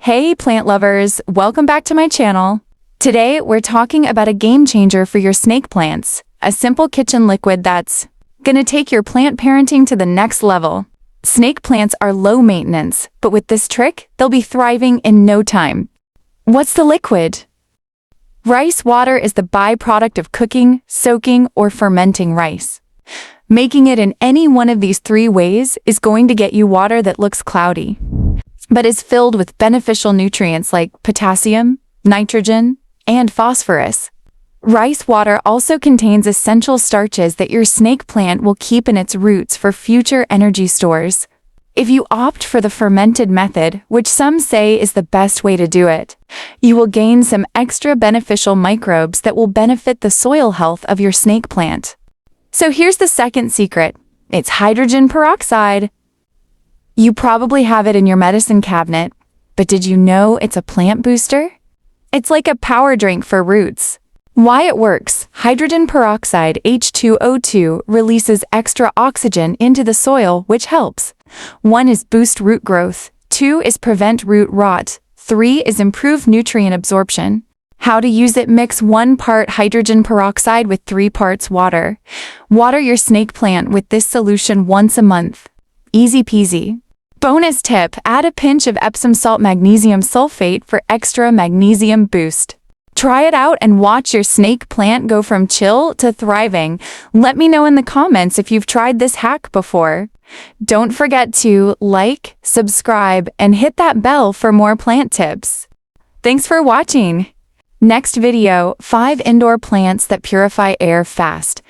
Hey plant lovers, welcome back to my channel. Today we're talking about a game changer for your snake plants, a simple kitchen liquid that's gonna take your plant parenting to the next level. Snake plants are low maintenance, but with this trick, they'll be thriving in no time. What's the liquid? Rice water is the byproduct of cooking, soaking, or fermenting rice. Making it in any one of these three ways is going to get you water that looks cloudy, but is filled with beneficial nutrients like potassium, nitrogen, and phosphorus. Rice water also contains essential starches that your snake plant will keep in its roots for future energy stores. If you opt for the fermented method, which some say is the best way to do it, you will gain some extra beneficial microbes that will benefit the soil health of your snake plant. So here's the second secret. It's hydrogen peroxide. You probably have it in your medicine cabinet, but did you know it's a plant booster? It's like a power drink for roots. Why it works: hydrogen peroxide H2O2 releases extra oxygen into the soil, which helps. 1 is boost root growth, 2 is prevent root rot, 3 is improve nutrient absorption. How to use it: mix 1 part hydrogen peroxide with 3 parts water. Water your snake plant with this solution once a month. Easy peasy. Bonus tip: add a pinch of Epsom salt magnesium sulfate for extra magnesium boost. Try it out and watch your snake plant go from chill to thriving. Let me know in the comments if you've tried this hack before. Don't forget to like, subscribe, and hit that bell for more plant tips. Thanks for watching. Next video: 5 indoor plants that purify air fast.